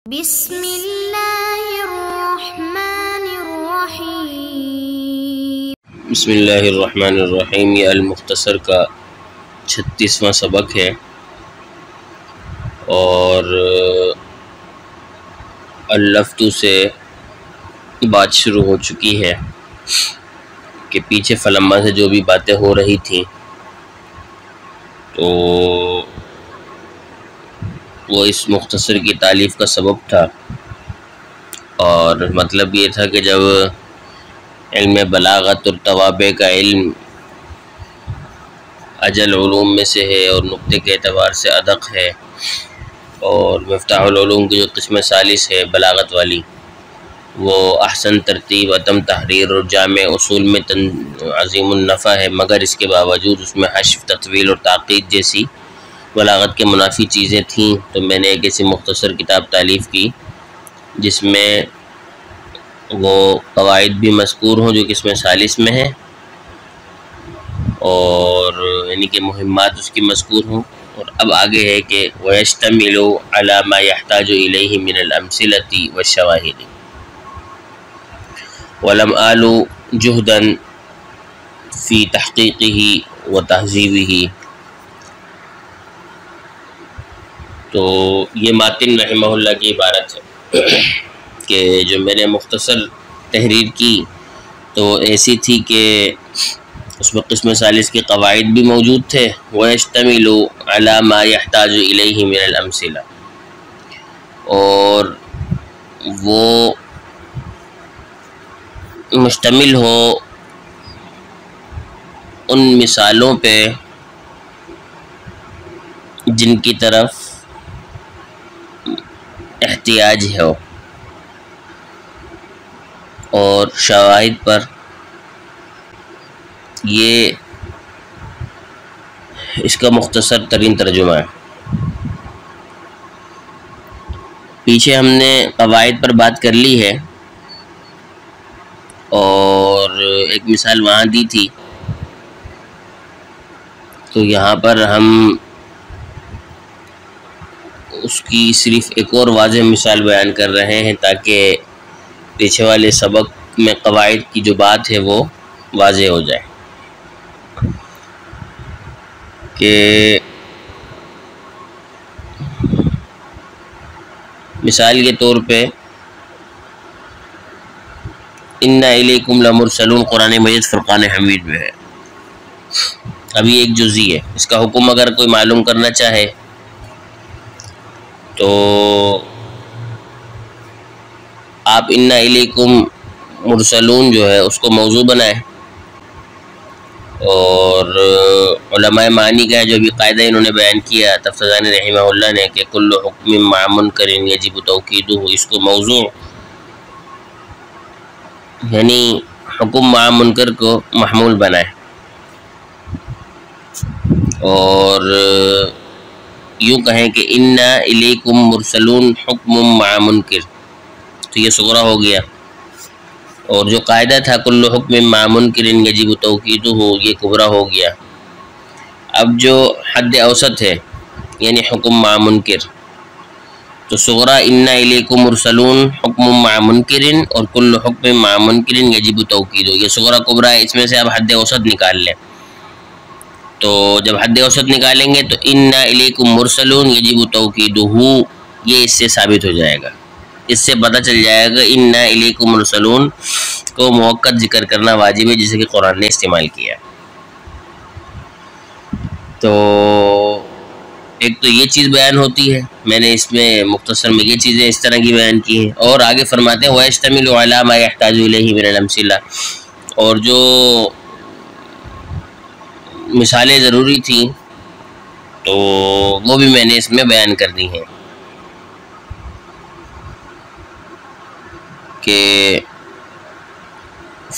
بسم اللہ الرحمن الرحیم۔ بسم اللہ الرحمن الرحیم۔ یہ المختصر کا 36واں سبق ہے اور اللفتو سے بات شروع ہو چکی ہے کہ پیچھے فلما سے جو بھی باتیں ہو رہی تھیں تو وہ اس مختصر کی تالیف کا سبب تھا، اور مطلب یہ تھا کہ جب علم بلاغت اور توابع کا علم اجل علوم میں سے ہے اور نقطے کے اعتبار سے ادق ہے، اور مفتاح العلوم کی جو قسم ثالث ہے بلاغت والی وہ احسن ترتیب، اتم تحریر اور جامع اصول میں عظیم النفع ہے، مگر اس کے باوجود اس میں حشو، تطویل اور تعقید جیسی بلاغت کے منافی چیزیں تھیں، تو میں نے ایک ایسی مختصر کتاب تالیف کی جس میں وہ قواعد بھی مذکور ہوں جو قسم ثالث میں ہیں، اور یعنی کہ مہمات اس کی مذکور ہوں، اور اب آگے ہے کہ وَيَشْتَمِلُ عَلَى مَا يَحْتَاجُ إِلَيْهِ مِنَ الْأَمْثِلَةِ وَالشَّوَاهِدِ وَلَمْ آلُ جُهْدًا فِي تَحْقِيقِهِ وَتَهْذِيبِهِ۔ تو یہ ماتن رحمہ اللہ کی عبارت ہے کہ جو میں نے مختصر تحریر کی تو ایسی تھی کہ اس میں قسم ثالث کے قواعد بھی موجود تھے، وَيَشْتَمِلُ عَلَى مَا يَحْتَاجُ إِلَيْهِ مِنَ الْأَمْثِلَةِ، اور وہ مشتمل ہو ان مثالوں پہ جن کی طرف احتیاج ہو، اور شواہد پر۔ یہ اس کا مختصر ترین ترجمہ ہے۔ پیچھے ہم نے قواعد پر بات کر لی ہے اور ایک مثال وہاں دی تھی، تو یہاں پر ہم اس کی صرف ایک اور واضح مثال بیان کر رہے ہیں تاکہ پیچھے والے سبق میں قواعد کی جو بات ہے وہ واضح ہو جائے، کہ مثال کے طور پہ اِنَّ إِلَيْكُمْ لَمُرْسَلُونَ قرآن مجید فرقان حمید میں ہے۔ ابھی ایک جزئی ہے، اس کا حکم اگر کوئی معلوم کرنا چاہے تو آپ اِنَّ إِلَيْكُمْ مرسلون جو ہے اس کو موضوع بنائیں، اور علماء معنی کا جو بھی قاعدہ انہوں نے بیان کیا تفتزانی رحمہ اللہ نے کہ کل حکم مع منکر یجب توکیدہ، اس کو موضوع یعنی حکم مع منکر کو محمول بنائے، اور یوں کہیں کہ اِنَّ إِلَيْكُمْ مرسلون حکم مع منکر، تو یہ صغرا ہو گیا، اور جو قاعدہ تھا کل حکم مع منکر یجب توکیدہ یہ کبرا ہو گیا۔ اب جو حد اوسط ہے یعنی حکم مع منکر، تو صغرا اِنَّ إِلَيْكُمْ مرسلون حکم مع منکر اور کل حکم مع منکر یجب توکیدہ، یہ صغرا کبرا ہے، اس میں سے اب حد اوسط نکال لیں، تو جب حد اوسط نکالیں گے تو اِنَّ إِلَيْكُمْ مرسلون یجب توکیدہ، یہ اس سے ثابت ہو جائے گا، اس سے پتہ چل جائے گا اِنَّ إِلَيْكُمْ مرسلون کو موقت ذکر کرنا واجب ہے جسے کہ قرآن نے استعمال کیا۔ تو ایک تو یہ چیز بیان ہوتی ہے، میں نے اس میں مختصر میں یہ چیزیں اس طرح کی بیان کی ہیں، اور آگے فرماتے ہیں وَيَشْتَمِلُ عَلَى مَا يَحْتَاجُ إِلَيْهِ مِنَ الْأَمْثِلَةِ، اور جو مثالیں ضروری تھیں تو وہ بھی میں نے اس میں بیان کر دی ہیں، کہ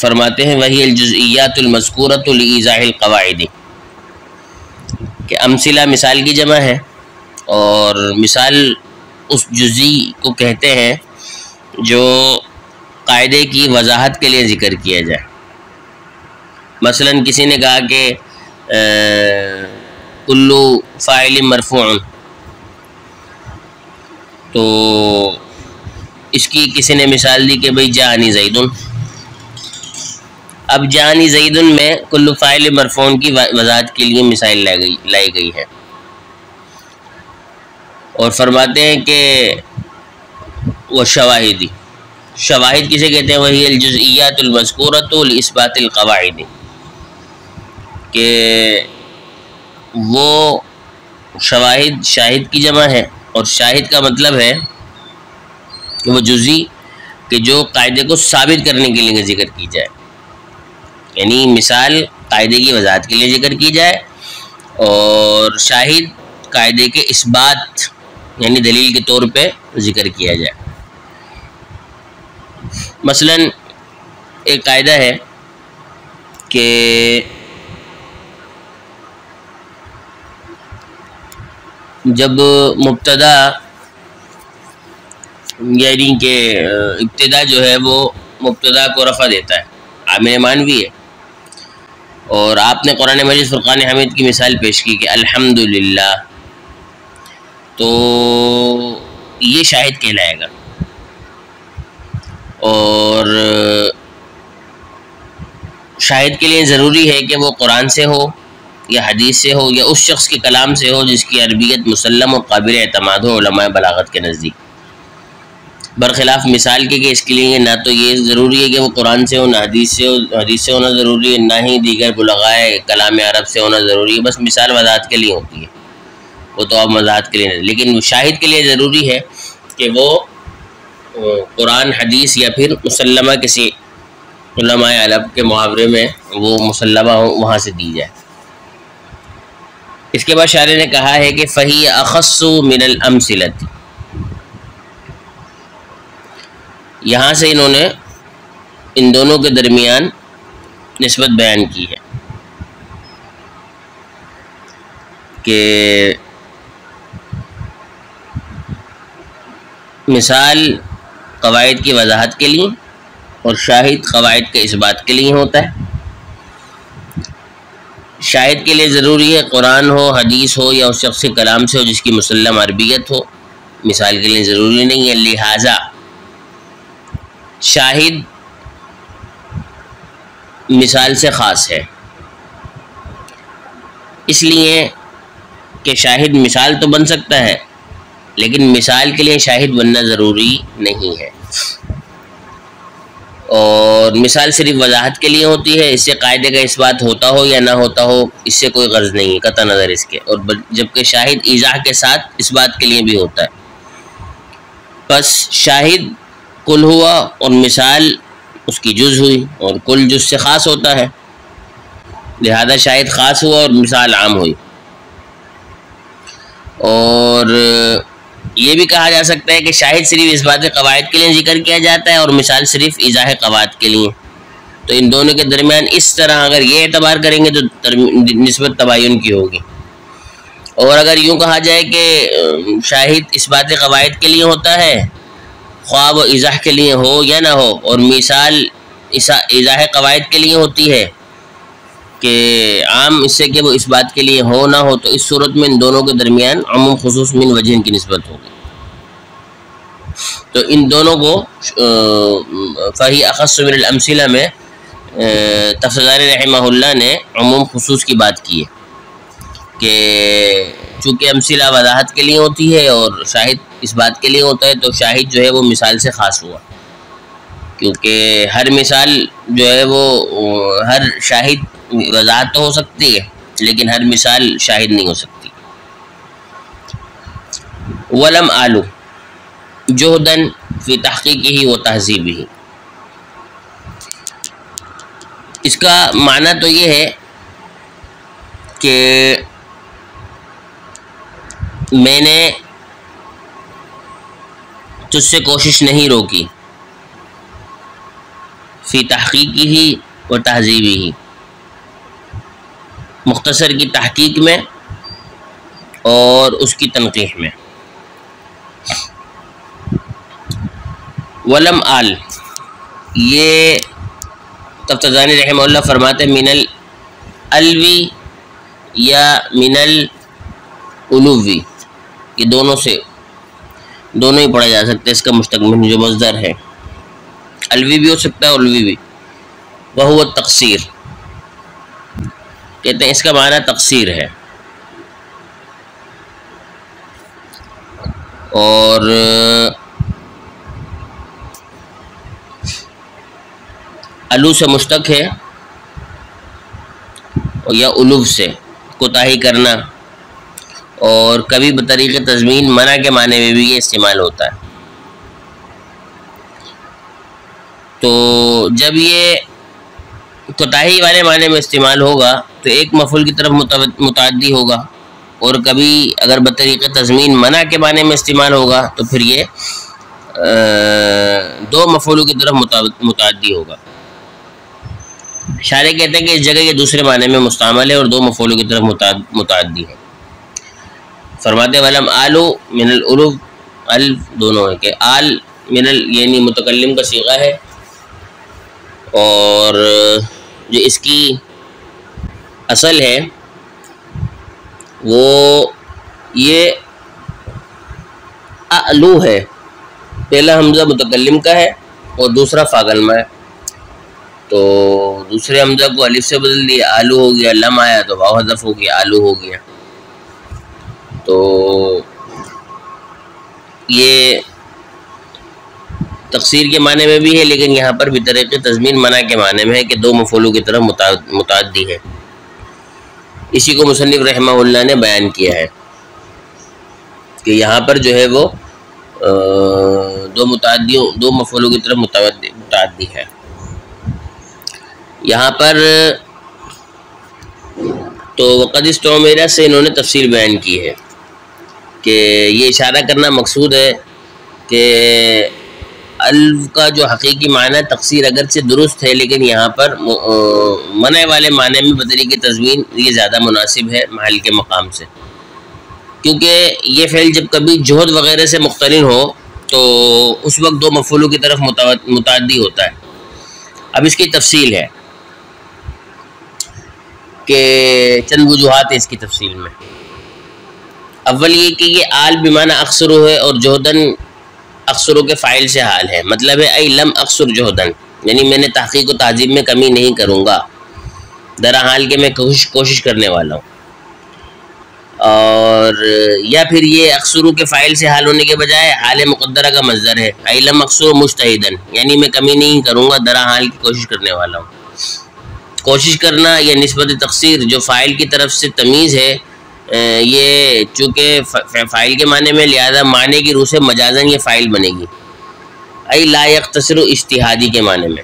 فرماتے ہیں وَهِيَ الْجُزْئِيَّاتُ الْمَذْكُورَةُ لِإِيضَاحِ الْقَوَاعِدِ، کہ امثلہ مثال کی جمع ہے، اور مثال اس جزئی کو کہتے ہیں جو قاعدے کی وضاحت کے لیے ذکر کیا جائے۔ مثلا کسی نے کہا کہ کلو فاعل مرفوع، تو اس کی کسی نے مثال دی کہ بھئی جاءنی زیدن. اب جاءنی زیدن میں کل فاعل مرفوع کی وضاحت کے لیے مثال لائی گئی ہے، اور فرماتے ہیں کہ وہ شواہدی، شواہد کسے کہتے ہیں؟ وہی الجزئیات المذکورۃ لاثبات القواعد، کہ وہ شواہد شاہد کی جمع ہے، اور شاہد کا مطلب ہے کہ وہ جزئی کہ جو قاعدے کو ثابت کرنے کے لیے ذکر کی جائے، یعنی مثال قاعدے کی وضاحت کے لیے ذکر کی جائے، اور شاہد قاعدے کے اثبات یعنی دلیل کے طور پہ ذکر کیا جائے. مثلا ایک قاعدہ ہے کہ جب مبتدا یعنی کہ ابتدا جو ہے وہ مبتدا کو رفع دیتا ہے، عامل معنوی ہے، اور آپ نے قرآن مجید فرقان حمید کی مثال پیش کی کہ الحمدللہ، تو یہ شاہد کہلائے گا. اور شاہد کے لیے ضروری ہے کہ وہ قرآن سے ہو یا حدیث سے ہو یا اس شخص کے کلام سے ہو جس کی عربیت مسلم اور قابل اعتماد ہو علماء بلاغت کے نزدیک، برخلاف مثال کے کہ اس کے لیے نہ تو یہ ضروری ہے کہ وہ قرآن سے ہو، نہ حدیث سے ہو، حدیث سے ہونا ضروری ہے، نہ ہی دیگر بلغائے کلام عرب سے ہونا ضروری ہے، بس مثال وضاحت کے لیے ہوتی ہے، وہ تو اب وضاحت کے لیے نہیں. لیکن شاہد کے لیے ضروری ہے کہ وہ قرآن حدیث یا پھر مسلمہ کسی علماء عرب کے محاورے میں وہ مسلمہ ہو، وہاں سے دی جائے. اس کے بعد شارح نے کہا ہے کہ فہی اخص من الامثلۃ، یہاں سے انہوں نے ان دونوں کے درمیان نسبت بیان کی ہے کہ مثال قواعد کی وضاحت کے لیے اور شاہد قواعد کے اثبات کے لیے ہوتا ہے. شاہد کے لیے ضروری ہے قرآن ہو، حدیث ہو یا اس شخص کے کلام سے ہو جس کی مسلم عربیت ہو، مثال کے لیے ضروری نہیں ہے. لہٰذا شاہد مثال سے خاص ہے، اس لیے کہ شاہد مثال تو بن سکتا ہے لیکن مثال کے لیے شاہد بننا ضروری نہیں ہے، اور مثال صرف وضاحت کے لیے ہوتی ہے. اس سے قاعدے کا اثبات ہوتا ہو یا نہ ہوتا ہو اس سے کوئی غرض نہیں ہے قطع نظر اس کے، اور جبکہ شاہد ایضاح کے ساتھ اثبات کے لیے بھی ہوتا ہے. بس شاہد کل ہوا اور مثال اس کی جز ہوئی، اور کل جز سے خاص ہوتا ہے، لہذا شاہد خاص ہوا اور مثال عام ہوئی. اور یہ بھی کہا جا سکتا ہے کہ شاہد صرف اثبات قواعد کے لیے ذکر کیا جاتا ہے اور مثال صرف ایضاح قواعد کے لیے. تو ان دونوں کے درمیان اس طرح اگر یہ اعتبار کریں گے تو نسبت تباین کی ہوگی. اور اگر یوں کہا جائے کہ شاہد اثبات قواعد کے لیے ہوتا ہے خواہ وہ ایضاح کے لیے ہو یا نہ ہو، اور مثال ایضاح قواعد کے لیے ہوتی ہے کہ عام اس سے کہ وہ اس بات کے لیے ہو نہ ہو، تو اس صورت میں ان دونوں کے درمیان عموم خصوص من وجہ کی نسبت ہوگی. تو ان دونوں کو فہی اخص من الامثلہ میں تفسیرانی رحمہ اللہ نے عموم خصوص کی بات کی ہے کہ چونکہ امثلہ وضاحت کے لیے ہوتی ہے اور شاہد اس بات کے لیے ہوتا ہے، تو شاہد جو ہے وہ مثال سے خاص ہوا، کیونکہ ہر مثال جو ہے وہ ہر شاہد وضاحت تو ہو سکتی ہے لیکن ہر مثال شاہد نہیں ہو سکتی. ولم آلو جہدن فی تحقیقہ و تہذیبہ، اس کا معنی تو یہ ہے کہ میں نے تجھ سے کوشش نہیں روکی فی تحقیقہ و تہذیبہ، مختصر کی تحقیق میں اور اس کی تنقیح میں. ولم آل، یہ تفتزانی رحمہ اللہ فرماتے من الالوی یا من الالوی، یہ دونوں سے دونوں ہی پڑھا جا سکتا ہے، اس کا مستقبل جو مصدر ہے الوی بھی ہو سکتا ہے علوی بھی۔ وہو تقصیر، کہتے ہیں اس کا معنی تقصیر ہے، اور الو سے مشتق ہے یا الوف سے کوتاہی کرنا، اور کبھی بطریق تضمین منع کے معنی میں بھی یہ استعمال ہوتا ہے۔ تو جب یہ کوتاہی والے معنی میں استعمال ہوگا تو ایک مفعول کی طرف متعدی ہوگا، اور کبھی اگر بطریق تضمین منع کے معنی میں استعمال ہوگا تو پھر یہ دو مفعولوں کی طرف متعدی ہوگا۔ شارح کہتے ہیں کہ اس جگہ یہ دوسرے معنی میں مستعمل ہے اور دو مفعولوں کی طرف متعدی ہے۔ فرماتے ولم آلو من الالف، الف دونوں ہے کہ آل من یعنی متکلم کا صیغہ ہے، اور جو اس کی اصل ہے وہ یہ آلو ہے، پہلا حمزہ متکلم کا ہے اور دوسرا فا کلمہ ہے، تو دوسرے حمزہ کو الف سے بدل دیا، آلو ہو گیا، لم آیا تو واو حذف ہو گیا، آلو ہو گیا۔ تو یہ تقصیر کے معنی میں بھی ہے، لیکن یہاں پر بطریق تضمین منع کے معنی میں ہے کہ دو مفعولوں کی طرف متعدی ہے۔ اسی کو مصنف رحمہ اللہ نے بیان کیا ہے کہ یہاں پر جو ہے وہ دو مفعولوں کی طرف متعدی ہے۔ یہاں پر تو وقد استعمل سے انہوں نے تفصیل بیان کی ہے کہ یہ اشارہ کرنا مقصود ہے کہ الف کا جو حقیقی معنی تقصیر اگرچہ درست ہے، لیکن یہاں پر منع والے معنی میں بطریق تضمین یہ زیادہ مناسب ہے محل کے مقام سے، کیونکہ یہ فعل جب کبھی جہد وغیرہ سے مقترن ہو تو اس وقت دو مفعولوں کی طرف متعدی ہوتا ہے۔ اب اس کی تفصیل ہے کہ چند وجوہات ہے اس کی تفصیل میں۔ اول یہ کہ یہ آل بمعنی اقصرو ہے اور جہدن اقصرو کے فاعل سے حال ہے، مطلب ہے ای لم اقصر جہدن، یعنی میں نے تحقیق و تعظیم میں کمی نہیں کروں گا، درا حال کے میں کوشش کرنے والا ہوں۔ اور یا پھر یہ اقصرو کے فاعل سے حال ہونے کے بجائے حال مقدرہ کا مصدر ہے، ای لم اقصر مجتہدن، یعنی میں کمی نہیں کروں گا، درا حال کی کوشش کرنے والا ہوں۔ کوشش کرنا یا نسبت تقصیر جو فاعل کی طرف سے تمیز ہے، یہ چونکہ فاعل کے معنی میں، لہذا معنی کی روح سے مجازن یہ فاعل بنے گی، ای لا یقتصر اجتہادی کے معنی میں۔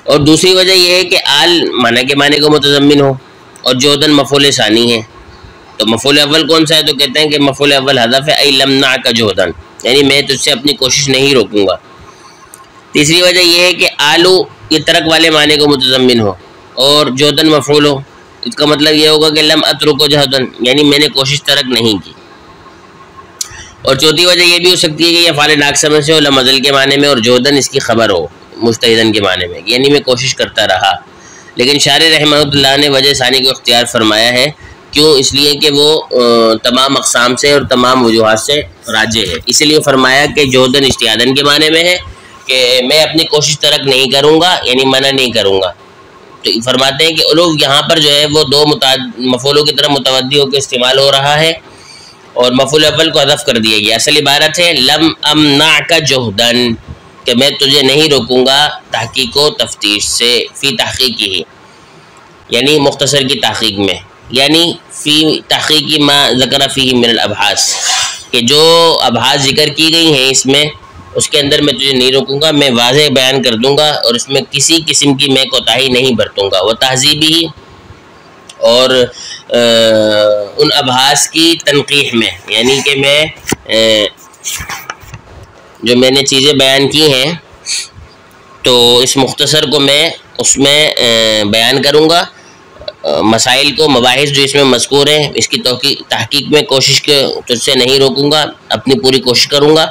اور دوسری وجہ یہ ہے کہ آل معنی کے معنی کو متضمن ہو اور جہدن مفعول ثانی ہے، تو مفعول اول کون سا ہے؟ تو کہتے ہیں کہ مفعول اول حذف ہے، ای لمنعک جہدن، یعنی میں تجھ سے اپنی کوشش نہیں روکوں گا۔ تیسری وجہ یہ ہے کہ آلو یہ ترک والے معنی کو متضمن ہو اور جہدن مفعول ہو، اس کا مطلب یہ ہوگا کہ لم اترک جہدن، یعنی میں نے کوشش ترک نہیں کی۔ اور چوتھی وجہ یہ بھی ہو سکتی ہے کہ یہ فعل ناقصہ سے ہو، لم ازل کے معنی میں، اور جہدن اس کی خبر ہو مجتہدن کے معنی میں، یعنی میں کوشش کرتا رہا۔ لیکن شارح رحمہ اللہ نے وجہ ثانی کو اختیار فرمایا ہے، کیوں؟ اس لیے کہ وہ تمام اقسام سے اور تمام وجوہات سے راجح ہے، اس لیے فرمایا کہ جہدن اجتہادن کے معنی میں ہے کہ میں اپنی کوشش ترک نہیں کروں گا، یعنی منع نہیں کروں گا۔ تو فرماتے ہیں کہ الوف یہاں پر جو ہے وہ دو مفعولوں کی طرف متعدی ہو کے استعمال ہو رہا ہے، اور مفعول اول کو حذف کر دیا گیا۔ اصل عبارت ہے لم امنعک جہدن، کہ میں تجھے نہیں روکوں گا تحقیق و تفتیش سے، فی تحقیقی ہی، یعنی مختصر کی تحقیق میں، یعنی فی تحقیقی ما ذکر فیہ من الابحاث، کہ جو ابحاث ذکر کی گئی ہیں اس میں، اس کے اندر میں تجھے نہیں روکوں گا، میں واضح بیان کر دوں گا اور اس میں کسی قسم کی میں کوتاہی نہیں برتوں گا۔ وہ تہذیبی، اور ان ابحاث کی تنقیح میں، یعنی کہ میں جو میں نے چیزیں بیان کی ہیں تو اس مختصر کو میں اس میں بیان کروں گا، مسائل کو، مباحث جو اس میں مذکور ہیں، اس کی تحقیق میں کوشش کے تجھ سے نہیں روکوں گا، اپنی پوری کوشش کروں گا،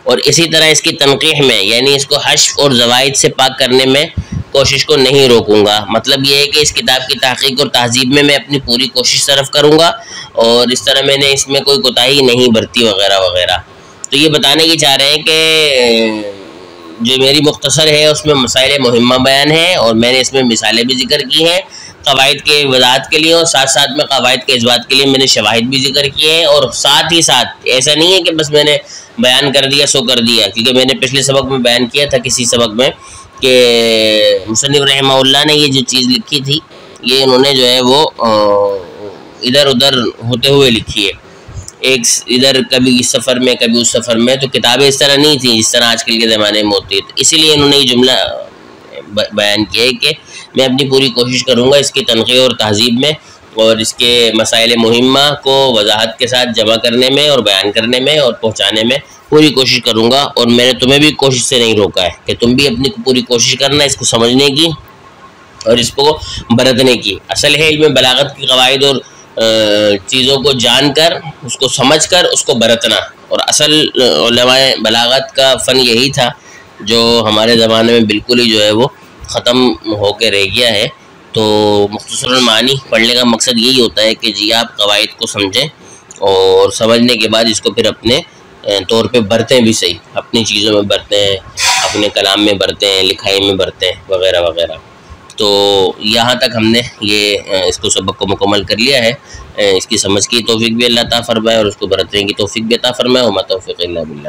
اور اسی طرح اس کی تنقیح میں، یعنی اس کو حذف اور زوائد سے پاک کرنے میں کوشش کو نہیں روکوں گا۔ مطلب یہ ہے کہ اس کتاب کی تحقیق اور تہذیب میں اپنی پوری کوشش صرف کروں گا، اور اس طرح میں نے اس میں کوئی کوتاہی نہیں برتی وغیرہ وغیرہ۔ تو یہ بتانے کی چاہ رہے ہیں کہ جو میری مختصر ہے اس میں مسائل مہمہ بیان ہے، اور میں نے اس میں مثالیں بھی ذکر کی ہیں قواعد کے وضاحت کے لیے، اور ساتھ ساتھ میں قواعد کے اثبات کے لیے میں نے شواہد بھی ذکر کیے ہیں، اور ساتھ ہی ساتھ ایسا نہیں ہے کہ بس میں نے بیان کر دیا سو کر دیا، کیونکہ میں نے پچھلے سبق میں بیان کیا تھا کسی سبق میں کہ مصنف رحمہ اللہ نے یہ جو چیز لکھی تھی یہ انہوں نے جو ہے وہ ادھر ادھر ہوتے ہوئے لکھی ہے، ایک ادھر کبھی اس سفر میں کبھی اس سفر میں، تو کتابیں اس طرح نہیں تھیں جس طرح آج کل کے زمانے میں ہوتی ہے، تو اسی لیے انہوں نے یہ جملہ بیان کیا ہے کہ میں اپنی پوری کوشش کروں گا اس کی تنقیح اور تہذیب میں، اور اس کے مسائل مہمہ کو وضاحت کے ساتھ جمع کرنے میں اور بیان کرنے میں اور پہنچانے میں پوری کوشش کروں گا، اور میں نے تمہیں بھی کوشش سے نہیں روکا ہے کہ تم بھی اپنی پوری کوشش کرنا اس کو سمجھنے کی اور اس کو برتنے کی۔ اصل ہے علم بلاغت کی قواعد اور چیزوں کو جان کر اس کو سمجھ کر اس کو برتنا، اور اصل علماء بلاغت کا فن یہی تھا جو ہمارے زمانے میں بالکل ہی جو ہے وہ ختم ہو کے رہ گیا ہے۔ تو مختصر المعانی پڑھنے کا مقصد یہی ہوتا ہے کہ جی آپ قواعد کو سمجھیں، اور سمجھنے کے بعد اس کو پھر اپنے طور پہ برتیں بھی صحیح، اپنی چیزوں میں برتیں، اپنے کلام میں برتیں، لکھائی میں برتیں وغیرہ وغیرہ۔ تو یہاں تک ہم نے یہ اس کو سبق کو مکمل کر لیا ہے۔ اس کی سمجھ کی توفیق بھی اللہ تعالیٰ فرمائے، اور اس کو برتنے کی توفیق بھی عطا فرمائے، وما توفیق الا باللہ۔